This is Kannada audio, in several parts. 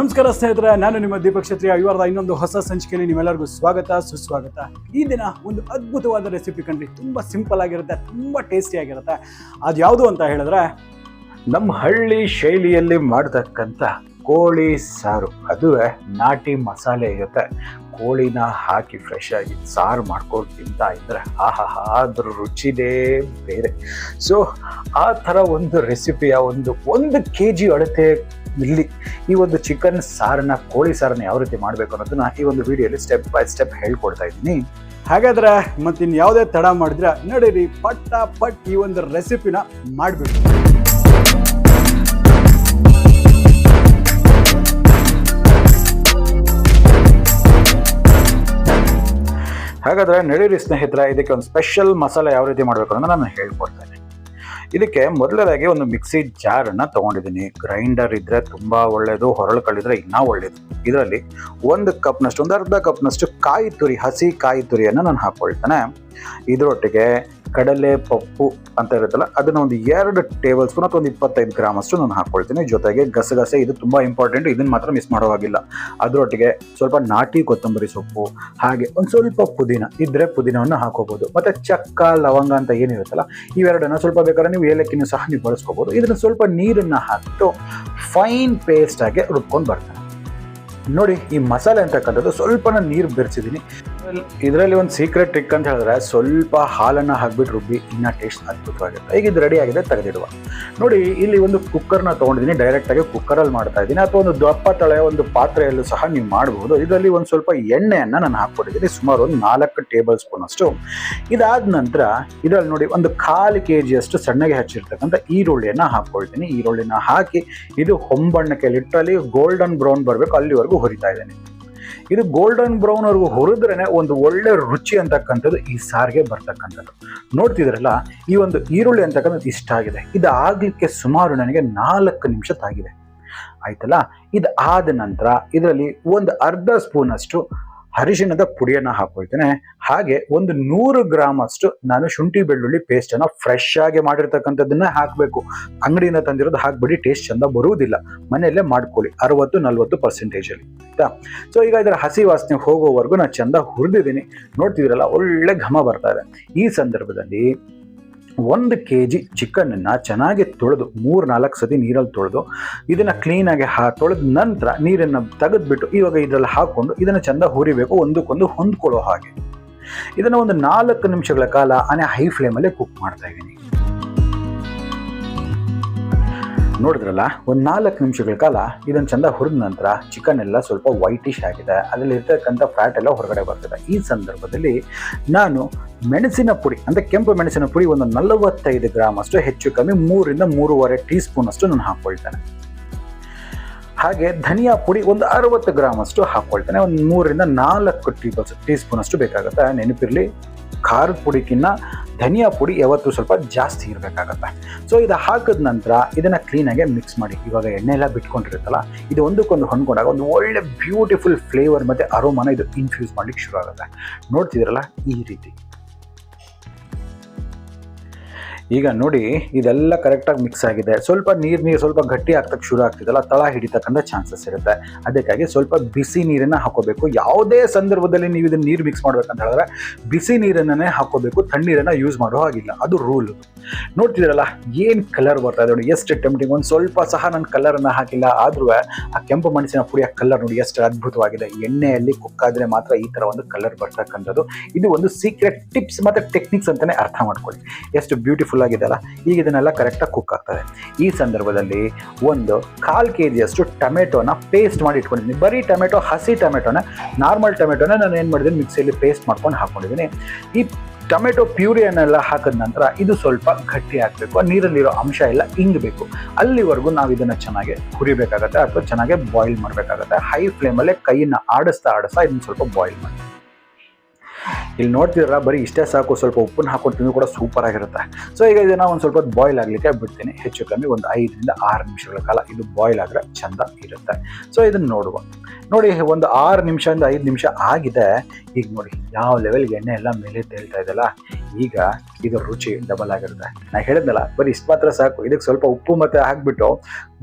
ನಮಸ್ಕಾರ ಸ್ನೇಹಿತರೆ, ನಾನು ನಿಮ್ಮ ದೀಪಕ್ ಕ್ಷತ್ರಿಯ. ಇವರದ ಇನ್ನೊಂದು ಹೊಸ ಸಂಚಿಕೆಯಲ್ಲಿ ನಿಮ್ಮೆಲ್ಲರಿಗೂ ಸ್ವಾಗತ ಸುಸ್ವಾಗತ. ಈ ದಿನ ಒಂದು ಅದ್ಭುತವಾದ ರೆಸಿಪಿ ಕಂಡ್ರಿ. ತುಂಬ ಸಿಂಪಲ್ ಆಗಿರುತ್ತೆ, ತುಂಬ ಟೇಸ್ಟಿ ಆಗಿರುತ್ತೆ. ಅದು ಯಾವುದು ಅಂತ ಹೇಳಿದ್ರೆ ನಮ್ಮ ಹಳ್ಳಿ ಶೈಲಿಯಲ್ಲಿ ಮಾಡತಕ್ಕಂಥ ಕೋಳಿ ಸಾರು. ಅದುವೇ ನಾಟಿ ಮಸಾಲೆ ಇರುತ್ತೆ. ಕೋಳಿನ ಹಾಕಿ ಫ್ರೆಶ್ ಆಗಿ ಸಾರು ಮಾಡ್ಕೊಂಡು ತಿಂತಾ ಇದ್ರೆ ಅದ್ರ ರುಚಿನೇ ಬೇರೆ. ಸೊ ಆ ಥರ ಒಂದು ರೆಸಿಪಿಯ ಒಂದು kg ಅಳತೆ ಇಲ್ಲಿ ಈ ಒಂದು ಚಿಕನ್ ಸಾರನ್ನ, ಕೋಳಿ ಸಾರನ್ನ ಯಾವ ರೀತಿ ಮಾಡಬೇಕು ಅನ್ನೋದನ್ನ ಈ ಒಂದು ವಿಡಿಯೋಲಿ ಸ್ಟೆಪ್ ಬೈ ಸ್ಟೆಪ್ ಹೇಳ್ಕೊಡ್ತಾ ಇದ್ದೀನಿ. ಹಾಗಾದ್ರೆ ಮತ್ತಿನ್ ಯಾವುದೇ ತಡ ಮಾಡಿದ್ರೆ ನಡೀರಿ ಪಟ್ ಈ ಒಂದು ರೆಸಿಪಿನ ಮಾಡಿಬಿಡಿ. ಹಾಗಾದ್ರೆ ನಡೀರಿ ಸ್ನೇಹಿತರೆ, ಇದಕ್ಕೆ ಒಂದು ಸ್ಪೆಷಲ್ ಮಸಾಲೆ ಯಾವ ರೀತಿ ಮಾಡಬೇಕು ಅನ್ನೋದು ನಾನು ಹೇಳ್ಕೊಡ್ತೇನೆ. ಇದಕ್ಕೆ ಮೊದಲದಾಗಿ ಒಂದು ಮಿಕ್ಸಿ ಜಾರನ್ನು ತೊಗೊಂಡಿದ್ದೀನಿ. ಗ್ರೈಂಡರ್ ಇದ್ದರೆ ತುಂಬ ಒಳ್ಳೆಯದು, ಹೊರಳು ಕಳಿದ್ರೆ ಇನ್ನೂ ಒಳ್ಳೆಯದು. ಇದರಲ್ಲಿ ಒಂದು ಅರ್ಧ ಕಪ್ನಷ್ಟು ಕಾಯಿ ತುರಿ, ಹಸಿ ಕಾಯಿ ತುರಿಯನ್ನು ನಾನು ಹಾಕ್ಕೊಳ್ತೇನೆ. ಇದರೊಟ್ಟಿಗೆ ಕಡಲೆ ಪಪ್ಪು ಅಂತ ಇರುತ್ತಲ್ಲ, ಅದನ್ನು ಒಂದು 2 ಟೇಬಲ್ ಸ್ಪೂನ್ ಅಥವಾ ಒಂದು 25 ಗ್ರಾಮ್ ಅಷ್ಟು ನಾನು ಹಾಕ್ಕೊಳ್ತೀನಿ. ಜೊತೆಗೆ ಗಸಗಸೆ, ಇದು ತುಂಬ ಇಂಪಾರ್ಟೆಂಟ್, ಇದನ್ನು ಮಾತ್ರ ಮಿಸ್ ಮಾಡೋ ಹಾಗಿಲ್ಲ. ಅದರೊಟ್ಟಿಗೆ ಸ್ವಲ್ಪ ನಾಟಿ ಕೊತ್ತಂಬರಿ ಸೊಪ್ಪು, ಹಾಗೆ ಒಂದು ಸ್ವಲ್ಪ ಪುದೀನ ಇದ್ದರೆ ಪುದೀನವನ್ನು ಹಾಕೋಬಹುದು. ಮತ್ತು ಚಕ್ಕ, ಲವಂಗ ಅಂತ ಏನಿರುತ್ತಲ್ಲ, ಇವೆರಡನ್ನ ಸ್ವಲ್ಪ ಬೇಕಾದ್ರೆ ನೀವು ಏಲಕ್ಕಿನೂ ಸಹ ನೀವು ಬಳಸ್ಕೋಬಹುದು. ಇದನ್ನು ಸ್ವಲ್ಪ ನೀರನ್ನು ಹಾಕಿಬಿಟ್ಟು ಫೈನ್ ಪೇಸ್ಟ್ ಆಗಿ ರುಬ್ಕೊಂಡು ಬರ್ತಾನೆ. ನೋಡಿ, ಈ ಮಸಾಲೆ ಅಂತಕ್ಕಂಥದ್ದು ಸ್ವಲ್ಪ ನೀರು ಬೆರೆಸಿದ್ದೀನಿ. ಇದರಲ್ಲಿ ಒಂದು ಸೀಕ್ರೆಟ್ ಟ್ರಿಕ್ ಅಂತ ಹೇಳಿದ್ರೆ ಸ್ವಲ್ಪ ಹಾಲನ್ನು ಹಾಕ್ಬಿಟ್ಟು ರುಬ್ಬಿ ಇನ್ನೂ ಟೇಸ್ಟ್ ಅದ್ಭುತವಾಗಿರುತ್ತೆ. ಈಗ ಇದು ರೆಡಿ ಆಗಿದೆ, ತೆಗೆದಿಡುವ. ನೋಡಿ, ಇಲ್ಲಿ ಒಂದು ಕುಕ್ಕರ್ನ ತೊಗೊಂಡಿದ್ದೀನಿ. ಡೈರೆಕ್ಟಾಗಿ ಕುಕ್ಕರಲ್ಲಿ ಮಾಡ್ತಾ ಇದ್ದೀನಿ, ಅಥವಾ ಒಂದು ದಪ್ಪ ತಳೆಯ ಒಂದು ಪಾತ್ರೆಯಲ್ಲೂ ಸಹ ನೀವು ಮಾಡಬಹುದು. ಇದರಲ್ಲಿ ಒಂದು ಸ್ವಲ್ಪ ಎಣ್ಣೆಯನ್ನು ನಾನು ಹಾಕ್ಕೊಟ್ಟಿದ್ದೀನಿ, ಸುಮಾರು ಒಂದು 4 ಟೇಬಲ್ ಸ್ಪೂನ್ ಅಷ್ಟು. ಇದಾದ ನಂತರ ಇದರಲ್ಲಿ ನೋಡಿ ಒಂದು 1/4 kg ಅಷ್ಟು ಸಣ್ಣಗೆ ಹಚ್ಚಿರ್ತಕ್ಕಂಥ ಈರುಳ್ಳಿಯನ್ನು ಹಾಕ್ಕೊಳ್ತೀನಿ. ಈರುಳ್ಳಿನ ಹಾಕಿ ಇದು ಹೊಂಬಣ್ಣಕ್ಕೆ ಲಿಟ್ರಲಿ ಗೋಲ್ಡನ್ ಬ್ರೌನ್ ಬರಬೇಕು, ಅಲ್ಲಿವರೆಗೂ ಹುರಿತಾ ಇದ್ದೀನಿ. ಇದು ಗೋಲ್ಡನ್ ಬ್ರೌನ್ ವರೆಗೂ ಹುರಿದ್ರೇನೆ ಒಂದು ಒಳ್ಳೆ ರುಚಿ ಅಂತಕ್ಕಂಥದ್ದು ಈ ಸಾರಿಗೆ ಬರ್ತಕ್ಕಂಥದ್ದು. ನೋಡ್ತಿದ್ರಲ್ಲ, ಈ ಒಂದು ಈರುಳ್ಳಿ ಅಂತಕ್ಕಂಥದ್ದು ಇಷ್ಟ ಆಗಿದೆ. ಇದು ಆಗ್ಲಿಕ್ಕೆ ಸುಮಾರು ನನಗೆ 4 ನಿಮಿಷ ತಾಗಿದೆ. ಆಯ್ತಲ್ಲ, ಇದು ಆದ ನಂತರ ಇದರಲ್ಲಿ ಒಂದು ಅರ್ಧ ಸ್ಪೂನ್ ಅಷ್ಟು ಅರಿಶಿಣದ ಪುಡಿಯನ್ನು ಹಾಕೊಳ್ತೇನೆ. ಹಾಗೆ ಒಂದು 100 ಗ್ರಾಮ್ ಅಷ್ಟು ನಾನು ಶುಂಠಿ ಬೆಳ್ಳುಳ್ಳಿ ಪೇಸ್ಟನ್ನು ಫ್ರೆಶ್ ಆಗಿ ಮಾಡಿರ್ತಕ್ಕಂಥದ್ದನ್ನ ಹಾಕಬೇಕು. ಅಂಗಡಿಯಿಂದ ತಂದಿರೋದು ಹಾಕ್ಬಿಡಿ, ಟೇಸ್ಟ್ ಚಂದ ಬರುವುದಿಲ್ಲ. ಮನೆಯಲ್ಲೇ ಮಾಡ್ಕೊಳ್ಳಿ 60-40% ಆಯ್ತಾ. ಸೊ ಈಗ ಇದರ ಹಸಿ ವಾಸನೆ ಹೋಗೋವರೆಗೂ ನಾನು ಚಂದ ಹುರಿದಿದ್ದೀನಿ. ನೋಡ್ತಿದ್ರಲ್ಲ, ಒಳ್ಳೆ ಘಮ ಬರ್ತಾ ಇದೆ. ಈ ಸಂದರ್ಭದಲ್ಲಿ 1 kg ಚಿಕನನ್ನು ಚೆನ್ನಾಗಿ ತೊಳೆದು 3-4 ಸತಿ ನೀರಲ್ಲಿ ತೊಳೆದು ಇದನ್ನು ಕ್ಲೀನಾಗಿ ತೊಳೆದ ನಂತರ ನೀರನ್ನು ತೆಗೆದ್ಬಿಟ್ಟು ಇವಾಗ ಇದರಲ್ಲಿ ಹಾಕ್ಕೊಂಡು ಇದನ್ನು ಚೆಂದ ಹುರಿಬೇಕು, ಒಂದಕ್ಕೊಂದು ಹೊಂದ್ಕೊಳ್ಳೋ ಹಾಗೆ. ಇದನ್ನು ಒಂದು 4 ನಿಮಿಷಗಳ ಕಾಲ ಹೈ ಫ್ಲೇಮಲ್ಲಿ ಕುಕ್ ಮಾಡ್ತಾ ಇದ್ದೀನಿ. ನೋಡಿದ್ರಲ್ಲ, ಒಂದು 4 ನಿಮಿಷಗಳ ಕಾಲ ಇದನ್ನು ಚೆಂದ ಹುರಿದ ನಂತರ ಚಿಕನ್ ಎಲ್ಲ ಸ್ವಲ್ಪ ವೈಟಿಶ್ ಆಗಿದೆ, ಅದರಲ್ಲಿ ಇರ್ತಕ್ಕಂಥ ಫ್ಯಾಟ್ ಎಲ್ಲ ಹೊರಗಡೆ ಬರ್ತದೆ. ಈ ಸಂದರ್ಭದಲ್ಲಿ ನಾನು ಮೆಣಸಿನ ಪುಡಿ ಅಂದರೆ ಕೆಂಪು ಮೆಣಸಿನ ಪುಡಿ ಒಂದು 45 ಗ್ರಾಮ್ ಅಷ್ಟು, ಹೆಚ್ಚು ಕಮ್ಮಿ 3-3.5 ಟೀ ಸ್ಪೂನ್ ಅಷ್ಟು ನಾನು ಹಾಕ್ಕೊಳ್ತೇನೆ. ಹಾಗೆ ಧನಿಯಾ ಪುಡಿ ಒಂದು 60 ಗ್ರಾಮ್ ಅಷ್ಟು ಹಾಕ್ಕೊಳ್ತೇನೆ. ಒಂದು 3-4 ಟೀ ಸ್ಪೂನ್ ಅಷ್ಟು ಬೇಕಾಗುತ್ತೆ. ನೆನಪಿರಲಿ, ಖಾರದ ಪುಡಿಗಿನ್ನ ಧನಿಯಾ ಪುಡಿ ಯಾವತ್ತೂ ಸ್ವಲ್ಪ ಜಾಸ್ತಿ ಇರಬೇಕಾಗತ್ತೆ. ಸೊ ಇದು ಹಾಕಿದ ನಂತರ ಇದನ್ನು ಕ್ಲೀನಾಗಿ ಮಿಕ್ಸ್ ಮಾಡಿ. ಇವಾಗ ಎಣ್ಣೆ ಎಲ್ಲ ಬಿಟ್ಕೊಂಡಿರುತ್ತಲ್ಲ, ಇದು ಒಂದಕ್ಕೊಂದು ಹೊಂದ್ಕೊಂಡಾಗ ಒಂದು ಒಳ್ಳೆ ಬ್ಯೂಟಿಫುಲ್ ಫ್ಲೇವರ್ ಮತ್ತು ಅರೋಮಾನ ಇದು ಇನ್ಫ್ಯೂಸ್ ಮಾಡ್ಲಿಕ್ಕೆ ಶುರು ಆಗುತ್ತೆ. ನೋಡ್ತಿದ್ದೀರಲ್ಲ, ಈ ರೀತಿ. ಈಗ ನೋಡಿ, ಇದೆಲ್ಲ ಕರೆಕ್ಟಾಗಿ ಮಿಕ್ಸ್ ಆಗಿದೆ. ಸ್ವಲ್ಪ ನೀರು ಸ್ವಲ್ಪ ಗಟ್ಟಿ ಆಗ್ತಕ್ಕೆ ಶುರು ಆಗ್ತಿದೆಲ್ಲ, ತಳ ಹಿಡಿತಕ್ಕಂಥ ಚಾನ್ಸಸ್ ಇರುತ್ತೆ. ಅದಕ್ಕಾಗಿ ಸ್ವಲ್ಪ ಬಿಸಿ ನೀರನ್ನು ಹಾಕೋಬೇಕು. ಯಾವುದೇ ಸಂದರ್ಭದಲ್ಲಿ ನೀವು ಇದನ್ನು ನೀರು ಮಿಕ್ಸ್ ಮಾಡ್ಬೇಕಂತ ಹೇಳಿದ್ರೆ ಬಿಸಿ ನೀರನ್ನೇ ಹಾಕೋಬೇಕು, ತಣ್ಣೀರನ್ನು ಯೂಸ್ ಮಾಡೋ ಹಾಗಿಲ್ಲ, ಅದು ರೂಲ್. ನೋಡ್ತಿದ್ದೀರಲ್ಲ, ಏನು ಕಲರ್ ಬರ್ತಾ ಇದೆ ನೋಡಿ, ಎಷ್ಟು ಟೆಂಪ್ಟಿಂಗ್. ಒಂದು ಸ್ವಲ್ಪ ಸಹ ನಾನು ಕಲರನ್ನು ಹಾಕಿಲ್ಲ, ಆದ್ರೂ ಆ ಕೆಂಪು ಮೆಣಸಿನ ಪುಡಿಯ ಕಲರ್ ನೋಡಿ ಎಷ್ಟು ಅದ್ಭುತವಾಗಿದೆ. ಎಣ್ಣೆಯಲ್ಲಿ ಕುಕ್ ಆದರೆ ಮಾತ್ರ ಈ ಥರ ಒಂದು ಕಲರ್ ಬರ್ತಕ್ಕಂಥದ್ದು. ಇದು ಒಂದು ಸೀಕ್ರೆಟ್ ಟಿಪ್ಸ್ ಮತ್ತು ಟೆಕ್ನಿಕ್ಸ್ ಅಂತಲೇ ಅರ್ಥ ಮಾಡ್ಕೊಳ್ಳಿ. ಎಷ್ಟು ಬ್ಯೂಟಿಫುಲ್ ಆಗಿದೆಯಲ್ಲ. ಈಗ ಇದನ್ನೆಲ್ಲ ಕರೆಕ್ಟಾಗಿ ಕುಕ್ ಆಗ್ತದೆ. ಈ ಸಂದರ್ಭದಲ್ಲಿ ಒಂದು 1/4 kg ಅಷ್ಟು ಟೊಮೆಟೋನ ಪೇಸ್ಟ್ ಮಾಡಿ ಇಟ್ಕೊಂಡಿದ್ದೀನಿ. ಬರೀ ಟೊಮೆಟೊ, ಹಸಿ ಟೊಮೆಟೊನ, ನಾರ್ಮಲ್ ಟೊಮೆಟೊನ ನಾನು ಏನು ಮಾಡಿದ್ದೀನಿ, ಮಿಕ್ಸಿಯಲ್ಲಿ ಪೇಸ್ಟ್ ಮಾಡ್ಕೊಂಡು ಹಾಕ್ಕೊಂಡಿದ್ದೀನಿ. ಈ ಟೊಮೆಟೊ ಪ್ಯೂರಿಯನ್ನೆಲ್ಲ ಹಾಕಿದ ನಂತರ ಇದು ಸ್ವಲ್ಪ ಗಟ್ಟಿ ಆಗಬೇಕು, ನೀರಲ್ಲಿರೋ ಅಂಶ ಎಲ್ಲ ಇಂಗಬೇಕು. ಅಲ್ಲಿವರೆಗೂ ನಾವು ಇದನ್ನು ಚೆನ್ನಾಗಿ ಹುರಿಬೇಕಾಗತ್ತೆ, ಅಥವಾ ಚೆನ್ನಾಗಿ ಬಾಯ್ಲ್ ಮಾಡಬೇಕಾಗತ್ತೆ. ಹೈ ಫ್ಲೇಮಲ್ಲೇ ಕೈಯನ್ನು ಆಡಿಸ್ತಾ ಇದನ್ನು ಸ್ವಲ್ಪ ಬಾಯ್ಲ್ ಮಾಡಿ. ಇಲ್ಲಿ ನೋಡ್ತಿದ್ರ, ಬರೀ ಇಷ್ಟೇ ಸಾಕು. ಸ್ವಲ್ಪ ಉಪ್ಪನ್ನು ಹಾಕೊಂಡು ತಿಂದು ಕೂಡ ಸೂಪರ್ ಆಗಿರುತ್ತೆ. ಸೊ ಈಗ ಇದನ್ನು ಒಂದು ಸ್ವಲ್ಪ ಬಾಯ್ಲ್ ಆಗಲಿಕ್ಕೆ ಬಿಡ್ತೀನಿ. ಹೆಚ್ಚು ಕಮ್ಮಿ ಒಂದು 5-6 ನಿಮಿಷಗಳ ಕಾಲ ಇದು ಬಾಯ್ಲ್ ಆದರೆ ಚಂದ ಇರುತ್ತೆ. ಸೊ ಇದನ್ನು ನೋಡುವ. ನೋಡಿ, ಒಂದು 6 ನಿಮಿಷದಿಂದ 5 ನಿಮಿಷ ಆಗಿದೆ. ಈಗ ನೋಡಿ ಯಾವ ಲೆವೆಲ್ಗೆ ಎಣ್ಣೆ ಎಲ್ಲ ಮೇಲೆ ತೇಲ್ತಾ ಇದೆಯಲ್ಲ. ಈಗ ಇದು ರುಚಿ ಡಬಲ್ ಆಗಿರುತ್ತೆ. ನಾನು ಹೇಳಿದ್ನಲ್ಲ ಬರೀ ಇಷ್ಟು ಮಾತ್ರ ಸಾಕು. ಇದಕ್ಕೆ ಸ್ವಲ್ಪ ಉಪ್ಪು ಮತ್ತೆ ಹಾಕ್ಬಿಟ್ಟು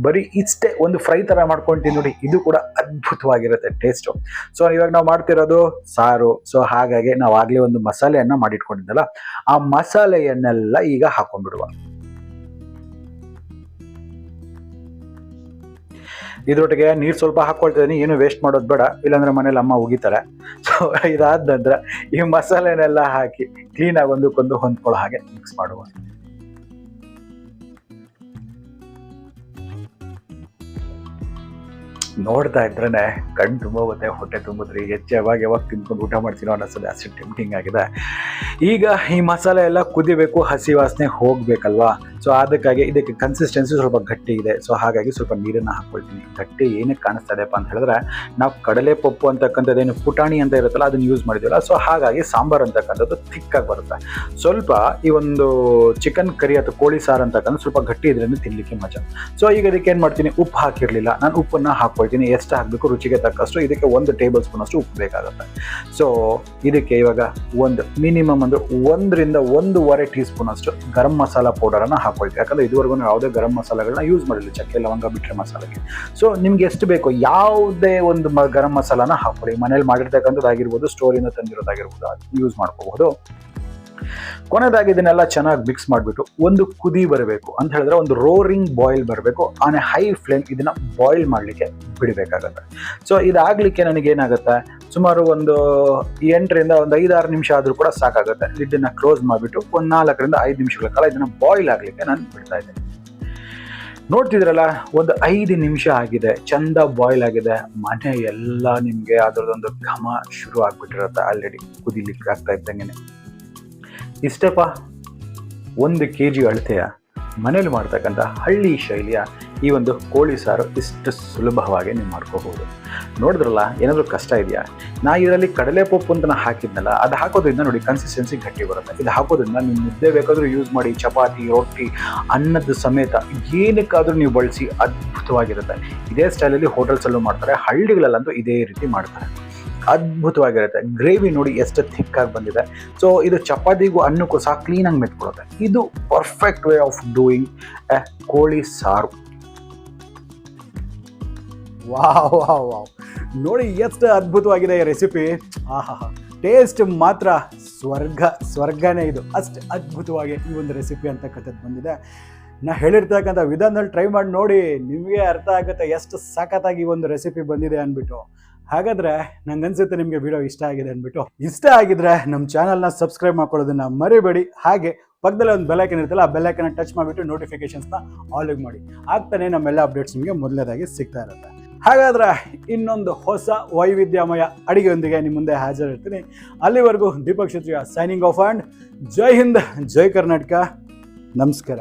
ಬರೀ ಇಷ್ಟೇ ಒಂದು ಫ್ರೈ ಥರ ಮಾಡ್ಕೊಂಡು ನೋಡಿ, ಇದು ಕೂಡ ಅದ್ಭುತವಾಗಿರುತ್ತೆ ಟೇಸ್ಟು. ಸೊ ಇವಾಗ ನಾವು ಮಾಡ್ತಿರೋದು ಸಾರು. ಸೊ ಹಾಗಾಗಿ ನಾವು ಆಗಲೇ ಒಂದು ಮಸಾಲೆಯನ್ನು ಮಾಡಿಟ್ಕೊಂಡಿದ್ದಲ್ಲ, ಆ ಮಸಾಲೆಯನ್ನೆಲ್ಲ ಈಗ ಹಾಕೊಂಡ್ಬಿಡುವ. ಇದ್ರೊಟ್ಟಿಗೆ ನೀರು ಸ್ವಲ್ಪ ಹಾಕ್ಕೊಳ್ತಿದ್ದೀನಿ, ಏನು ವೇಸ್ಟ್ ಮಾಡೋದು ಬೇಡ, ಇಲ್ಲಾಂದ್ರೆ ಮನೇಲಿ ಅಮ್ಮ ಉಗಿತಾರೆ. ಸೊ ಇದಾದ ನಂತರ ಈ ಮಸಾಲೆನೆಲ್ಲ ಹಾಕಿ ಕ್ಲೀನಾಗಿ ಒಂದಕ್ಕೊಂದು ಹೊಂದ್ಕೊಳ್ಳೋ ಹಾಗೆ ಮಿಕ್ಸ್ ಮಾಡುವ. ನೋಡ್ತಾ ಇದ್ರೇನೆ ಕಣ್ಣು ತುಂಬ ಹೋಗುತ್ತೆ, ಹೊಟ್ಟೆ ತುಂಬುದ್ರಿ. ಯಾವಾಗ ತಿನ್ಕೊಂಡು ಊಟ ಮಾಡ್ತೀನೋ ಅನ್ನಿಸ್ತದೆ, ಅಷ್ಟು ಟೆಂಪ್ಟಿಂಗ್ ಆಗಿದೆ. ಈಗ ಈ ಮಸಾಲೆ ಎಲ್ಲ ಕುದಿಬೇಕು, ಹಸಿ ವಾಸನೆ ಹೋಗ್ಬೇಕಲ್ವಾ. ಸೊ ಅದಕ್ಕಾಗಿ ಇದಕ್ಕೆ ಕನ್ಸಿಸ್ಟೆನ್ಸಿ ಸ್ವಲ್ಪ ಗಟ್ಟಿ ಇದೆ. ಸೊ ಹಾಗಾಗಿ ಸ್ವಲ್ಪ ನೀರನ್ನು ಹಾಕ್ಕೊಳ್ತೀನಿ. ಗಟ್ಟಿ ಏನಕ್ಕೆ ಕಾಣಿಸ್ತಾ ಇದೆಯಪ್ಪ ಅಂತ ಹೇಳಿದ್ರೆ, ನಾವು ಕಡಲೆ ಪಪ್ಪು ಅಂತಕ್ಕಂಥದ್ದೇನು ಪುಟಾಣಿ ಅಂತ ಇರುತ್ತಲ್ಲ ಅದನ್ನು ಯೂಸ್ ಮಾಡಿದ್ದೀವಲ್ಲ. ಸೊ ಹಾಗಾಗಿ ಸಾಂಬಾರು ಅಂತಕ್ಕಂಥದ್ದು ಥಿಕ್ಕಾಗಿ ಬರುತ್ತೆ. ಸ್ವಲ್ಪ ಈ ಒಂದು ಚಿಕನ್ ಕರಿ ಅಥವಾ ಕೋಳಿ ಸಾರು ಅಂತಕ್ಕಂಥ ಸ್ವಲ್ಪ ಗಟ್ಟಿ ಇದ್ರಿಂದ ತಿನ್ನಲಿಕ್ಕೆ ಮಜಾ. ಸೊ ಈಗ ಇದಕ್ಕೆ ಏನು ಮಾಡ್ತೀನಿ, ಉಪ್ಪು ಹಾಕಿರಲಿಲ್ಲ, ನಾನು ಉಪ್ಪನ್ನು ಹಾಕ್ಕೊಳ್ತೀನಿ. ಎಷ್ಟು ಹಾಕಬೇಕು ರುಚಿಗೆ ತಕ್ಕಷ್ಟು. ಇದಕ್ಕೆ 1 ಟೇಬಲ್ ಸ್ಪೂನ್ ಅಷ್ಟು ಉಪ್ಪು ಬೇಕಾಗುತ್ತೆ. ಸೊ ಇದಕ್ಕೆ ಇವಾಗ ಒಂದು ಮಿನಿಮಮ್ ಅಂದರೆ 1 ರಿಂದ 1.5 ಟೀ ಸ್ಪೂನ್ ಅಷ್ಟು ಗರಂ ಮಸಾಲ ಪೌಡರನ್ನು ಹಾಕೊಳ್ತೀವಿ. ಯಾಕಂದರೆ ಇದುವರೆಗೂ ನಾವು ಯಾವುದೇ ಗರಂ ಮಸಾಲೆಗಳನ್ನ ಯೂಸ್ ಮಾಡಿಲ್ಲ, ಚಕ್ಕೆ ಲವಂಗ ಬಿಟ್ಟರೆ ಮಸಾಲೆಗೆ. ಸೊ ನಿಮ್ಗೆ ಎಷ್ಟು ಬೇಕೋ ಯಾವುದೇ ಒಂದು ಗರಂ ಮಸಾಲಾನ ಹಾಕೊಳ್ಳಿ. ಮನೇಲಿ ಮಾಡಿರ್ತಕ್ಕಂಥದ್ದಾಗಿರ್ಬೋದು, ಸ್ಟೋರಿಂದ ತಂದಿರೋದಾಗಿರ್ಬೋದು, ಅದು ಯೂಸ್ ಮಾಡ್ಕೋಬಹುದು. ಕೊನೆಯದಾಗಿ ಇದನ್ನೆಲ್ಲ ಚೆನ್ನಾಗಿ ಮಿಕ್ಸ್ ಮಾಡಿಬಿಟ್ಟು ಒಂದು ಕುದಿ ಬರಬೇಕು ಅಂತ ಹೇಳಿದ್ರೆ, ಒಂದು ರೋರಿಂಗ್ ಬಾಯ್ಲ್ ಬರಬೇಕು. ಆನ್ ಎ ಹೈ ಫ್ಲೇಮ್ ಇದನ್ನ ಬಾಯ್ಲ್ ಮಾಡಲಿಕ್ಕೆ ಬಿಡಬೇಕಾಗತ್ತೆ. ಸೊ ಇದಾಗಲಿಕ್ಕೆ ನನಗೇನಾಗುತ್ತೆ, ಸುಮಾರು ಒಂದು 8 ರಿಂದ 5-6 ನಿಮಿಷ ಆದರೂ ಕೂಡ ಸಾಕಾಗುತ್ತೆ. ಲಿಡ್ಡನ್ನು ಕ್ಲೋಸ್ ಮಾಡಿಬಿಟ್ಟು ಒಂದು 4 ರಿಂದ 5 ನಿಮಿಷಗಳ ಕಾಲ ಇದನ್ನು ಬಾಯ್ಲ್ ಆಗಲಿಕ್ಕೆ ನಾನು ಬಿಡ್ತಾ ಇದ್ದೀನಿ. ನೋಡ್ತಿದ್ರಲ್ಲ, ಒಂದು 5 ನಿಮಿಷ ಆಗಿದೆ, ಚಂದ ಬಾಯ್ಲ್ ಆಗಿದೆ. ಮನೆ ಎಲ್ಲ ನಿಮಗೆ ಅದರದೊಂದು ಘಮ ಶುರು ಆಗಿಬಿಟ್ಟಿರುತ್ತೆ. ಆಲ್ರೆಡಿ ಕುದಿಲಿಕ್ಕೆ ಆಗ್ತಾ ಇದ್ದಂಗೆ ಇಷ್ಟೇಪ್ಪ 1 kg ಅಳತೆಯ ಮನೇಲಿ ಮಾಡ್ತಕ್ಕಂಥ ಹಳ್ಳಿ ಶೈಲಿಯ ಈ ಒಂದು ಕೋಳಿ ಸಾರು ಇಷ್ಟು ಸುಲಭವಾಗಿ ನೀವು ಮಾಡ್ಕೋಬಹುದು. ನೋಡಿದ್ರಲ್ಲ, ಏನಾದರೂ ಕಷ್ಟ ಇದೆಯಾ? ನಾ ಇದರಲ್ಲಿ ಕಡಲೆ ಪಪ್ಪು ಅಂತ ಹಾಕಿದ್ನಲ್ಲ, ಅದು ಹಾಕೋದ್ರಿಂದ ನೋಡಿ ಕನ್ಸಿಸ್ಟೆನ್ಸಿ ಗಟ್ಟಿ ಬರುತ್ತೆ. ಇದು ಹಾಕೋದ್ರಿಂದ ನೀವು ಮುದ್ದೆ ಬೇಕಾದರೂ ಯೂಸ್ ಮಾಡಿ, ಚಪಾತಿ, ರೊಟ್ಟಿ, ಅನ್ನದ ಸಮೇತ ಏನಕ್ಕಾದರೂ ನೀವು ಬಳಸಿ, ಅದ್ಭುತವಾಗಿರುತ್ತೆ. ಇದೇ ಸ್ಟೈಲಲ್ಲಿ ಹೋಟೆಲ್ಸಲ್ಲೂ ಮಾಡ್ತಾರೆ, ಹಳ್ಳಿಗಳಲ್ಲಂತೂ ಇದೇ ರೀತಿ ಮಾಡ್ತಾರೆ. ಅದ್ಭುತವಾಗಿರುತ್ತೆ. ಗ್ರೇವಿ ನೋಡಿ ಎಷ್ಟು ಥಿಕ್ಕಾಗಿ ಬಂದಿದೆ. ಸೊ ಇದು ಚಪಾತಿಗೂ ಅನ್ನಕ್ಕೂ ಸಹ ಕ್ಲೀನಾಗಿ ಮೆತ್ಕೊಳುತ್ತೆ. ಇದು perfect way of doing A ಕೋಳಿ ಸಾರು. ವಾವ್ ವಾವ್ ವಾವ್, ನೋಡಿ ಎಷ್ಟು ಅದ್ಭುತವಾಗಿದೆ ಈ ರೆಸಿಪಿ. ಆಹಾ, ಟೇಸ್ಟ್ ಮಾತ್ರ ಸ್ವರ್ಗನೇ. ಇದು ಅಷ್ಟು ಅದ್ಭುತವಾಗಿ ಈ ಒಂದು ರೆಸಿಪಿ ಅಂತಕ್ಕಂಥದ್ದು ಬಂದಿದೆ. ನಾ ಹೇಳಿರ್ತಕ್ಕಂಥ ವಿಧಾನದಲ್ಲಿ ಟ್ರೈ ಮಾಡಿ ನೋಡಿ, ನಿಮಗೆ ಅರ್ಥ ಆಗುತ್ತೆ ಎಷ್ಟು ಸಖತ್ತಾಗಿ ಈ ಒಂದು ರೆಸಿಪಿ ಬಂದಿದೆ ಅಂದ್ಬಿಟ್ಟು. ಹಾಗಾದರೆ ನಂಗನ್ಸುತ್ತೆ ನಿಮಗೆ ವಿಡಿಯೋ ಇಷ್ಟ ಆಗಿದೆ ಅಂದ್ಬಿಟ್ಟು. ಇಷ್ಟ ಆಗಿದ್ರೆ ನಮ್ಮ ಚಾನಲ್ನ ಸಬ್ಸ್ಕ್ರೈಬ್ ಮಾಡ್ಕೊಳ್ಳೋದನ್ನು ಮರಿಬೇಡಿ. ಹಾಗೆ ಪಕ್ಕದಲ್ಲಿ ಒಂದು ಬೆಲ್ಲೈಕನ್ ಇರುತ್ತಲ್ಲ, ಆ ಬೆಲ್ಲೈಕನ್ನ ಟಚ್ ಮಾಡಿಬಿಟ್ಟು ನೋಟಿಫಿಕೇಶನ್ಸ್ನ ಆಲಿಗೆ ಮಾಡಿ. ಆಗ್ತಾನೆ ನಮ್ಮೆಲ್ಲ ಅಪ್ಡೇಟ್ಸ್ ನಿಮಗೆ ಮೊದಲನೇದಾಗಿ ಸಿಗ್ತಾ ಇರುತ್ತೆ. ಹಾಗಾದರೆ ಇನ್ನೊಂದು ಹೊಸ ವೈವಿಧ್ಯಮಯ ಅಡಿಗೆಯೊಂದಿಗೆ ನಿಮ್ಮ ಮುಂದೆ ಹಾಜರಿರ್ತೀನಿ. ಅಲ್ಲಿವರೆಗೂ ದೀಪಕ್ ಕ್ಷತ್ರಿಯ ಸೈನಿಂಗ್ ಆಫ್ ಆ್ಯಂಡ್ ಜೈ ಹಿಂದ್, ಜೈ ಕರ್ನಾಟಕ, ನಮಸ್ಕಾರ.